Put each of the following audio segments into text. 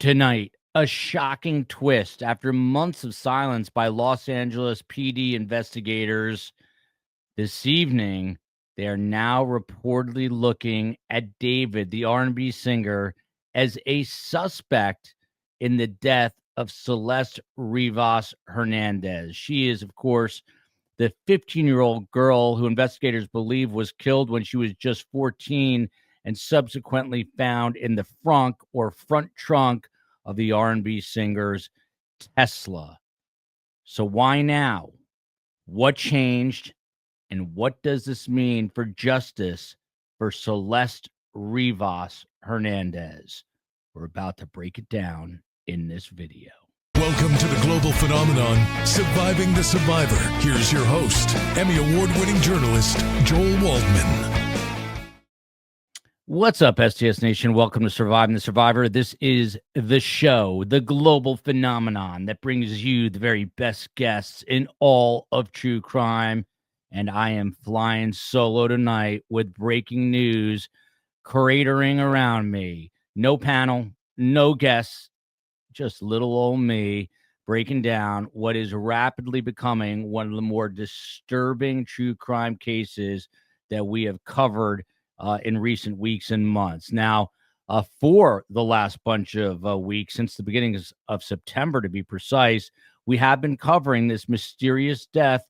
Tonight, a shocking twist after months of silence by Los Angeles PD investigators. This evening, they are now reportedly looking at David, the R&B singer, as a suspect in the death of Celeste Rivas Hernandez. She is, of course, the 15-year-old girl who investigators believe was killed when she was just 14 and subsequently found in the frunk or front trunk of the R&B singer's Tesla. So why now? What changed? And what does this mean for justice for Celeste Rivas Hernandez? We're about to break it down in this video. Welcome to the global phenomenon, Surviving the Survivor. Here's your host, Emmy award-winning journalist, Joel Waldman. What's up, STS Nation? Welcome to Surviving the Survivor. This is the show, the global phenomenon that brings you the very best guests in all of true crime. And I am flying solo tonight with breaking news cratering around me. No panel, no guests, just little old me breaking down what is rapidly becoming one of the more disturbing true crime cases that we have covered in recent weeks and months. Now, for the last bunch of weeks, since the beginning of September, to be precise, we have been covering this mysterious death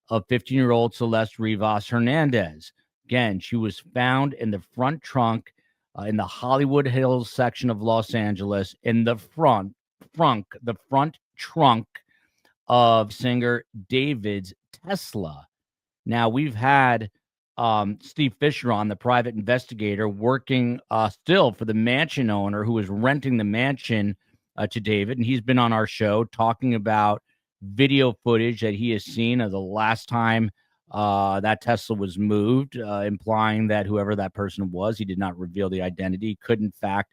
of 15-year-old Celeste Rivas Hernandez. Again, she was found in the front trunk in the Hollywood Hills section of Los Angeles in the front trunk of singer David's Tesla. Now, we've had Steve Fisher on, the private investigator, working still for the mansion owner who was renting the mansion to David. And he's been on our show talking about video footage that he has seen of the last time that Tesla was moved, implying that whoever that person was, he did not reveal the identity, could in fact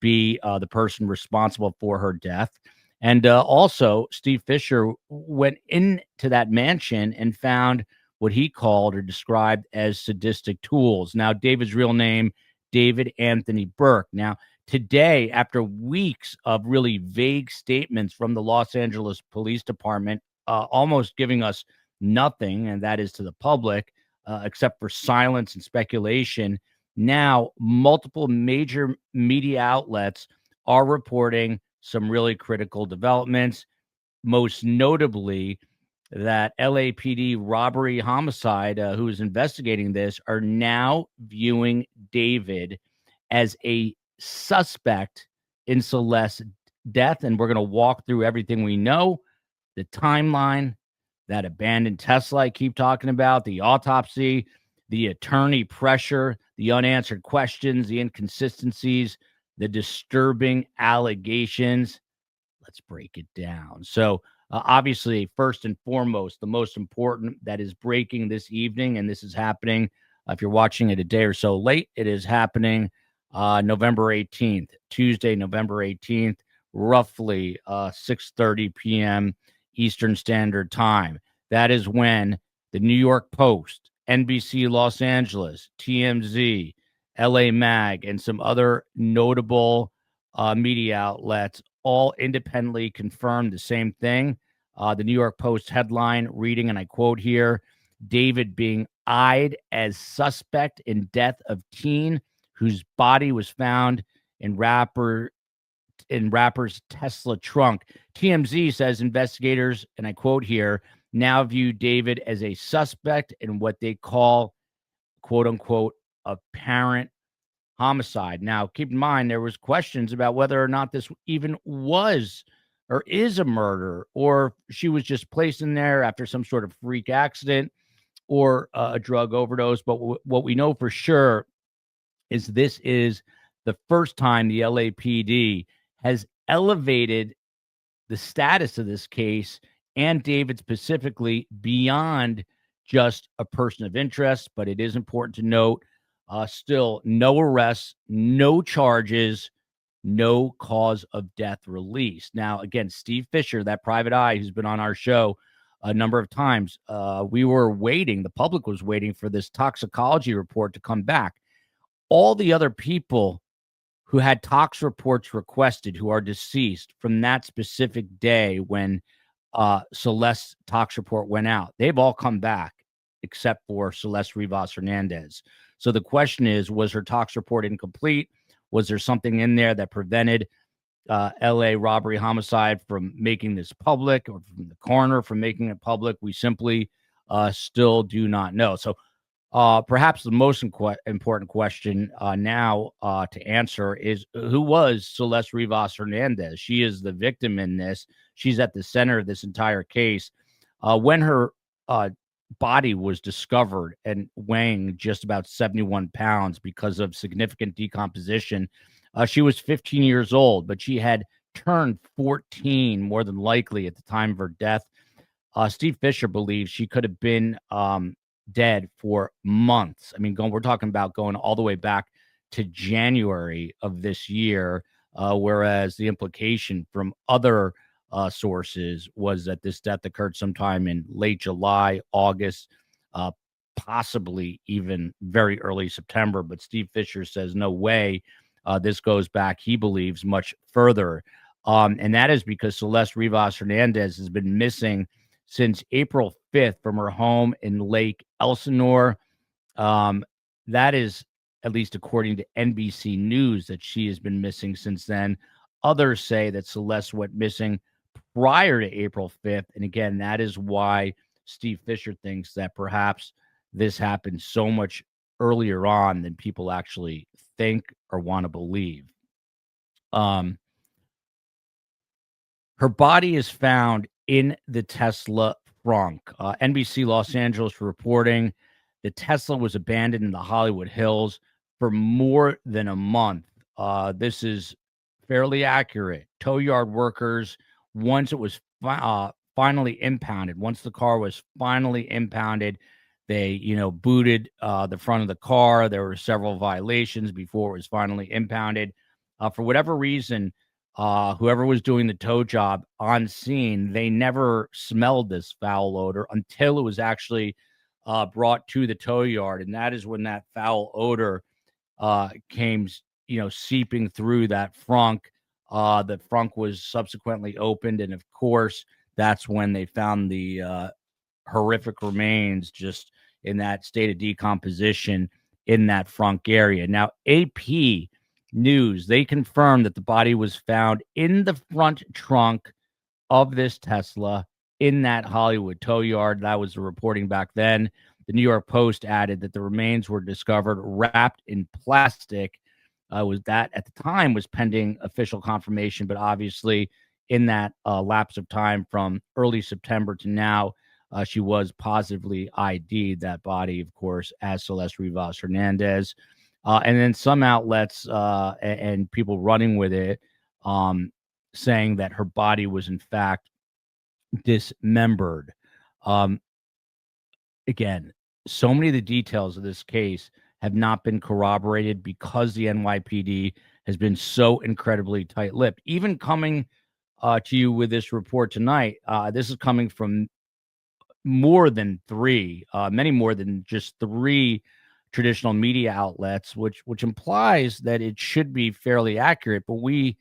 be the person responsible for her death. And also, Steve Fisher went into that mansion and found what he called or described as sadistic tools. Now, David's real name, David Anthony Burke. Now, today, after weeks of really vague statements from the Los Angeles Police Department, almost giving us nothing, and that is to the public, except for silence and speculation, now multiple major media outlets are reporting some really critical developments, most notably that LAPD robbery homicide, who is investigating this, are now viewing David as a suspect in Celeste's death. And we're going to walk through everything we know, the timeline, that abandoned Tesla I keep talking about, the autopsy, the attorney pressure, the unanswered questions, the inconsistencies, the disturbing allegations. Let's break it down. So, obviously, first and foremost, the most important that is breaking this evening, and this is happening, if you're watching it a day or so late, it is happening November 18th, Tuesday, November 18th, roughly 6:30 p.m. Eastern Standard Time. That is when the New York Post, NBC Los Angeles, TMZ, LA Mag, and some other notable media outlets all independently confirmed the same thing. The New York Post headline reading, and I quote here, David being eyed as suspect in death of teen whose body was found in rapper's Tesla trunk. TMZ says investigators, and I quote here, now view David as a suspect in what they call, quote unquote, apparent homicide. Now, keep in mind, there was questions about whether or not this even was or is a murder, or she was just placed in there after some sort of freak accident or a drug overdose. But what we know for sure is this is the first time the LAPD has elevated the status of this case and David specifically beyond just a person of interest. But it is important to note, still no arrests, no charges, no cause of death released. Now, again, Steve Fisher, that private eye who's been on our show a number of times, we were waiting, the public was waiting for this toxicology report to come back. All the other people who had tox reports requested who are deceased from that specific day when Celeste's tox report went out. They've all come back except for Celeste Rivas Hernandez. So the question is, was her tox report incomplete? Was there something in there that prevented LA robbery homicide from making this public, or from the coroner from making it public? We simply still do not know. So perhaps the most important question now to answer is, who was Celeste Rivas Hernandez? She is the victim in this. She's at the center of this entire case. When her body was discovered and weighing just about 71 pounds because of significant decomposition, she was 15 years old, but she had turned 14 more than likely at the time of her death. Steve Fisher believes she could have been dead for months. I mean, we're talking about going all the way back to January of this year, whereas the implication from other sources was that this death occurred sometime in late July, August, possibly even very early September. But Steve Fisher says no way. This goes back, he believes, much further. And that is because Celeste Rivas Hernandez has been missing since April 5th from her home in Lake Elsinore. That is, at least according to NBC News, that she has been missing since then. Others say that Celeste went missing prior to April 5th. And again, that is why Steve Fisher thinks that perhaps this happened so much earlier on than people actually think or want to believe. Her body is found in the Tesla frunk. NBC Los Angeles reporting the Tesla was abandoned in the Hollywood Hills for more than a month. This is fairly accurate. Tow yard workers, once it was finally impounded, once the car was finally impounded, they, booted the front of the car. There were several violations before it was finally impounded. For whatever reason, whoever was doing the tow job on scene, they never smelled this foul odor until it was actually brought to the tow yard. And that is when that foul odor came, seeping through that frunk. The frunk was subsequently opened. And of course, that's when they found the horrific remains just in that state of decomposition in that frunk area. Now, AP News, they confirmed that the body was found in the front trunk of this Tesla in that Hollywood tow yard. That was the reporting back then. The New York Post added that the remains were discovered wrapped in plastic. Was that at the time was pending official confirmation, but obviously in that lapse of time from early September to now, she was positively ID'd, that body, of course, as Celeste Rivas Hernandez. And then some outlets and people running with it saying that her body was, in fact, dismembered. Again, so many of the details of this case have not been corroborated because the NYPD has been so incredibly tight-lipped. Even coming to you with this report tonight, this is coming from more than three, many more than just three traditional media outlets, which implies that it should be fairly accurate. But we,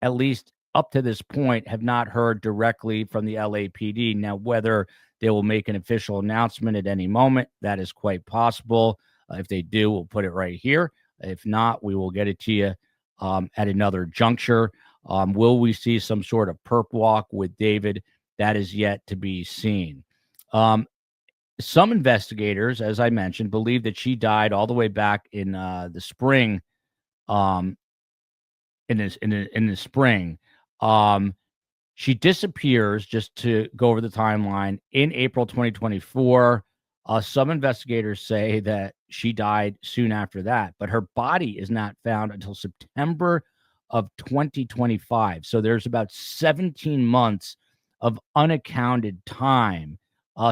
at least up to this point, have not heard directly from the LAPD. Now, whether they will make an official announcement at any moment, that is quite possible. If they do, we'll put it right here. If not, we will get it to you at another juncture. Will we see some sort of perp walk with David? That is yet to be seen. Some investigators, as I mentioned, believe that she died all the way back in the spring. In the spring, she disappears. Just to go over the timeline, in April 2024. Some investigators say that she died soon after that, but her body is not found until September of 2025. So there's about 17 months of unaccounted time.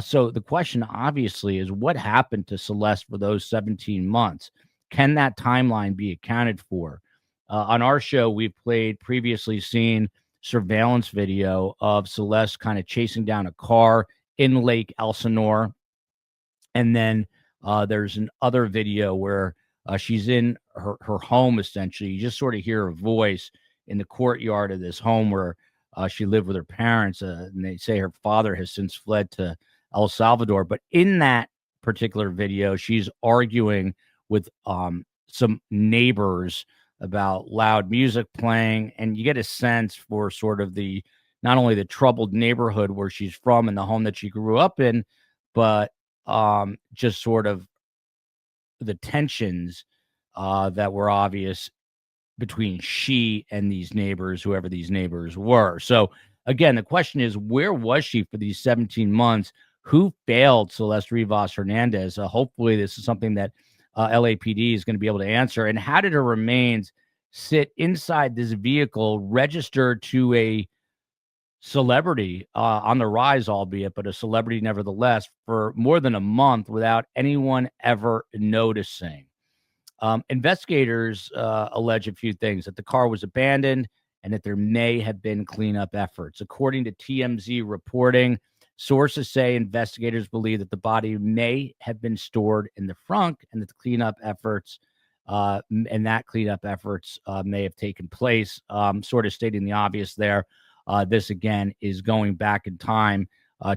So the question obviously is, what happened to Celeste for those 17 months? Can that timeline be accounted for? On our show, we've previously seen surveillance video of Celeste kind of chasing down a car in Lake Elsinore. And then there's an other video where She's in her home, essentially. You just sort of hear her voice in the courtyard of this home where she lived with her parents. And they say her father has since fled to El Salvador. But in that particular video, she's arguing with some neighbors about loud music playing. And you get a sense for sort of not only the troubled neighborhood where she's from and the home that she grew up in, but just sort of the tensions that were obvious between she and these neighbors, whoever these neighbors were. So again, the question is, where was she for these 17 months? Who failed Celeste Rivas Hernandez? Hopefully this is something that LAPD is going to be able to answer. And how did her remains sit inside this vehicle registered to a celebrity on the rise, albeit, but a celebrity nevertheless, for more than a month without anyone ever noticing? Investigators allege a few things: that the car was abandoned and that there may have been cleanup efforts. According to TMZ reporting, sources say investigators believe that the body may have been stored in the frunk and that the cleanup efforts may have taken place. Sort of stating the obvious there. This again is going back in time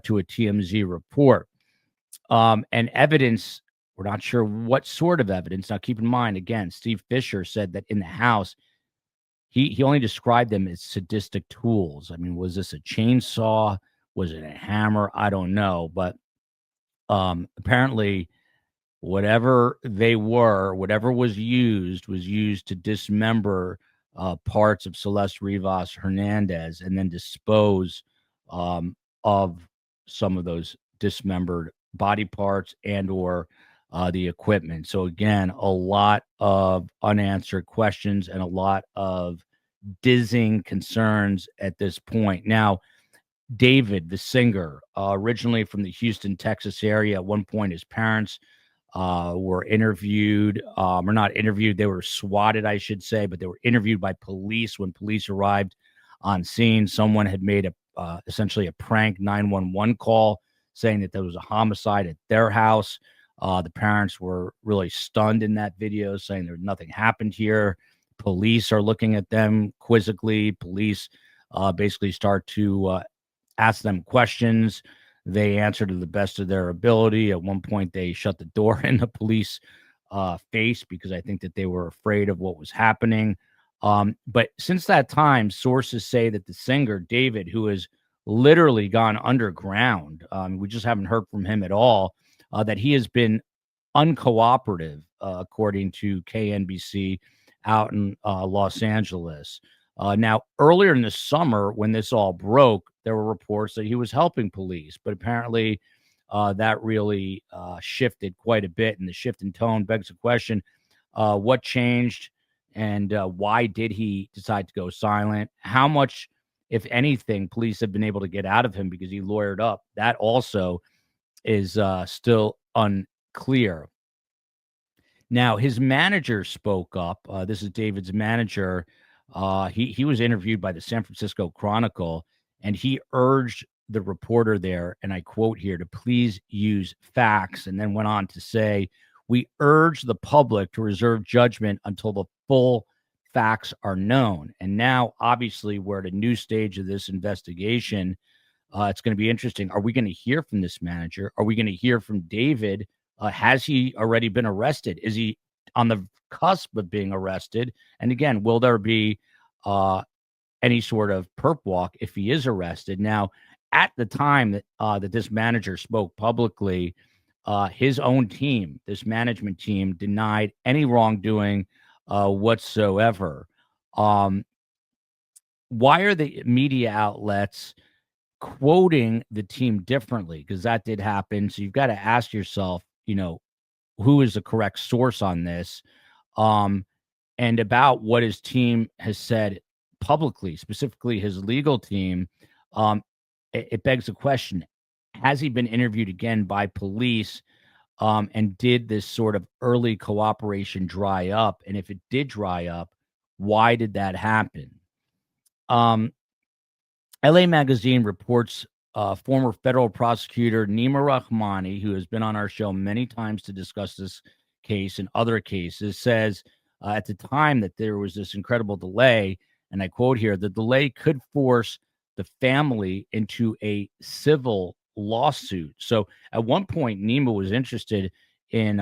to a TMZ report. And evidence, we're not sure what sort of evidence. Now, keep in mind, again, Steve Fisher said that in the house, he only described them as sadistic tools. I mean, was this a chainsaw? Was it a hammer? I don't know. But apparently, whatever was used to dismember parts of Celeste Rivas Hernandez and then dispose of some of those dismembered body parts and or the equipment. So again, a lot of unanswered questions and a lot of dizzying concerns at this point. Now, David, the singer, originally from the Houston, Texas area, at one point his parents were interviewed, or not interviewed, they were swatted, I should say, but they were interviewed by police. When police arrived on scene, someone had made essentially a prank 911 call saying that there was a homicide at their house. The parents were really stunned in that video, saying there's nothing happened here. Police are looking at them quizzically. Police basically start to ask them questions. They answer to the best of their ability. At one point, they shut the door in the police face because I think that they were afraid of what was happening. But since that time, sources say that the singer, David, who has literally gone underground, we just haven't heard from him at all, that he has been uncooperative, according to KNBC out in Los Angeles. Now, earlier in the summer, when this all broke, there were reports that he was helping police, but apparently that really shifted quite a bit, and the shift in tone begs the question, what changed and why did he decide to go silent? How much, if anything, police have been able to get out of him because he lawyered up? That also is still unclear. Now, his manager spoke up. This is David's manager. He was interviewed by the San Francisco Chronicle, and he urged the reporter there, and I quote here, to please use facts, and then went on to say, we urge the public to reserve judgment until the full facts are known. And now, obviously, we're at a new stage of this investigation. It's going to be interesting. Are we going to hear from this manager? Are we going to hear from David? Has he already been arrested? Is he on the cusp of being arrested? And again, will there be any sort of perp walk if he is arrested? Now, at the time that this manager spoke publicly, his own team, this management team, denied any wrongdoing whatsoever. Why are the media outlets quoting the team differently? Because that did happen. So you've got to ask yourself, who is the correct source on this? And about what his team has said publicly, specifically his legal team, it begs the question, has he been interviewed again by police? And did this sort of early cooperation dry up? And if it did dry up, why did that happen? LA Magazine reports former federal prosecutor Nima Rahmani, who has been on our show many times to discuss this case and other cases, says at the time that there was this incredible delay, and I quote here, the delay could force the family into a civil lawsuit. So at one point, Nima was interested in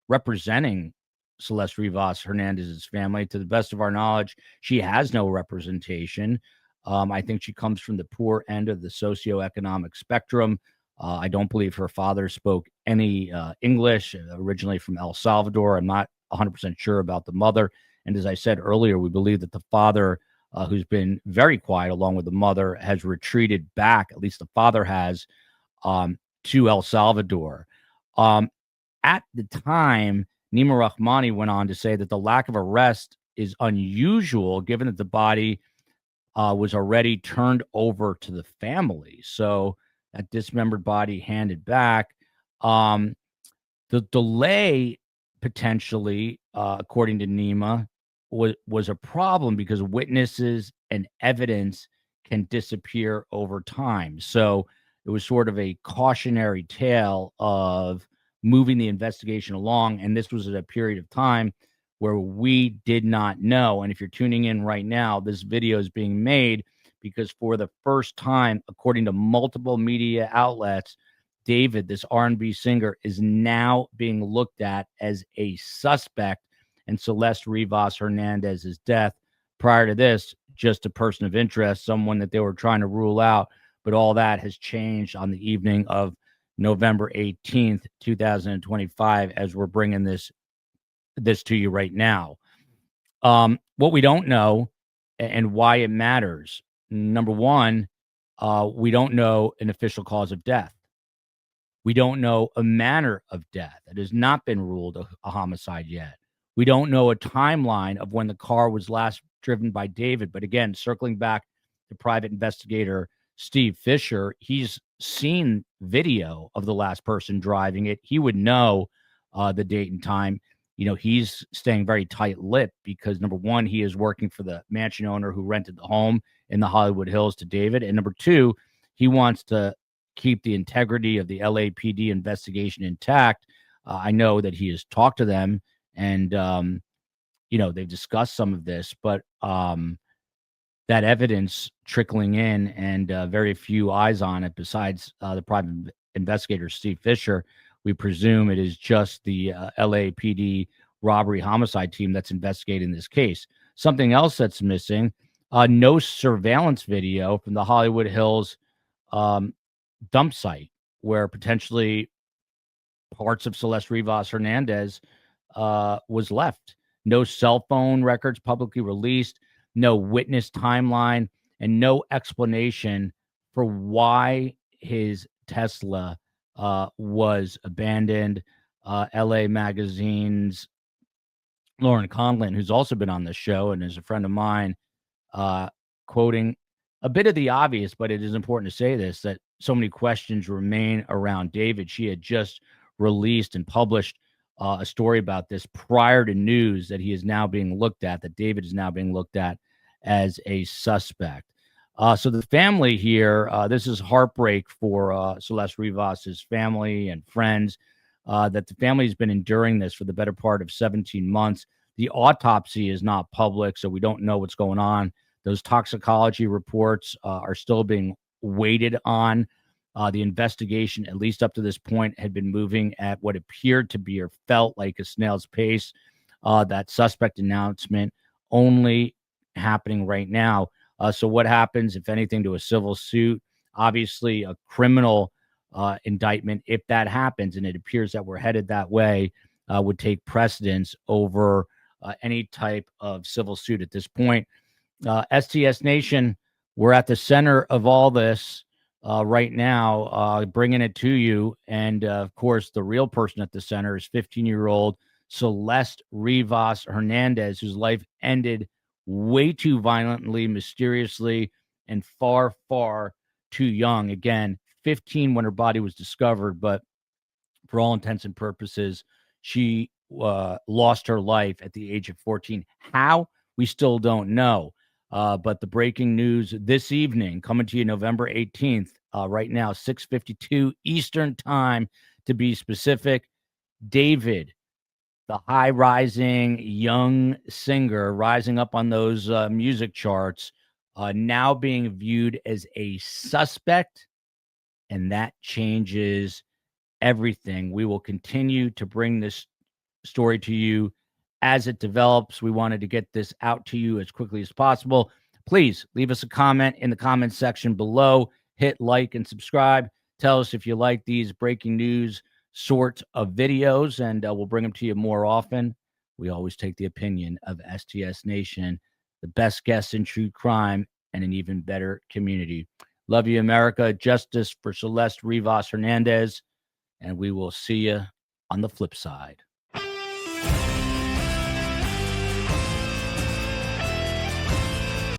representing Celeste Rivas Hernandez's family. To the best of our knowledge, she has no representation. I think she comes from the poor end of the socioeconomic spectrum. I don't believe her father spoke any English, originally from El Salvador. I'm not 100% sure about the mother. And as I said earlier, we believe that the father, who's been very quiet along with the mother, has retreated back, at least the father has, to El Salvador. At the time, Nima Rahmani went on to say that the lack of arrest is unusual given that the body was already turned over to the family. So that dismembered body handed back. The delay potentially, according to Nima, was a problem because witnesses and evidence can disappear over time. So it was sort of a cautionary tale of moving the investigation along. And this was at a period of time where we did not know. And if you're tuning in right now, this video is being made because for the first time, according to multiple media outlets, David, this R&B singer, is now being looked at as a suspect in Celeste Rivas Hernandez's death. Prior to this, just a person of interest, someone that they were trying to rule out. But all that has changed on the evening of November 18th, 2025, as we're bringing this to you right now. What we don't know and why it matters. Number one, we don't know an official cause of death. We don't know a manner of death. It has not been ruled a homicide yet. We don't know a timeline of when the car was last driven by David. But again, circling back to private investigator Steve Fisher, he's seen video of the last person driving it. He would know the date and time. You know, he's staying very tight-lipped because, number one, he is working for the mansion owner who rented the home in the Hollywood Hills to David. And number two, he wants to keep the integrity of the LAPD investigation intact. I know that he has talked to them and, they've discussed some of this, but that evidence trickling in and very few eyes on it besides the private investigator, Steve Fisher. We presume it is just the LAPD robbery homicide team that's investigating this case. Something else that's missing, no surveillance video from the Hollywood Hills dump site where potentially parts of Celeste Rivas Hernandez was left. No cell phone records publicly released, no witness timeline, and no explanation for why his Tesla was abandoned. LA Magazine's Lauren Conlon, who's also been on this show and is a friend of mine, quoting a bit of the obvious, but it is important to say this, that so many questions remain around David. She had just released and published a story about this prior to news that he is now being looked at, that David is now being looked at as a suspect. So the family here, this is heartbreak for Celeste Rivas's family and friends, that the family has been enduring this for the better part of 17 months. The autopsy is not public, so we don't know what's going on. Those toxicology reports are still being waited on. The investigation, at least up to this point, had been moving at what appeared to be or felt like a snail's pace. That suspect announcement only happening right now. So what happens, if anything, to a civil suit? Obviously, a criminal indictment, if that happens, and it appears that we're headed that way, would take precedence over any type of civil suit at this point. STS Nation, we're at the center of all this right now, bringing it to you. And, of course, the real person at the center is 15-year-old Celeste Rivas Hernandez, whose life ended way too violently, mysteriously, and far, far too young. Again, 15 when her body was discovered, but for all intents and purposes, she lost her life at the age of 14. How? We still don't know. But the breaking news this evening, coming to you November 18th, right now, 6:52 Eastern time, to be specific. David, the high rising young singer rising up on those music charts, now being viewed as a suspect, and that changes everything. We will continue to bring this story to you as it develops. We wanted to get this out to you as quickly as possible. Please leave us a comment in the comment section below. Hit like and subscribe. Tell us if you like these breaking news sort of videos, and we'll bring them to you more often. We always take the opinion of STS Nation, the best guests in true crime, and an even better community. Love you, America. Justice for Celeste Rivas Hernandez, and we will see you on the flip side.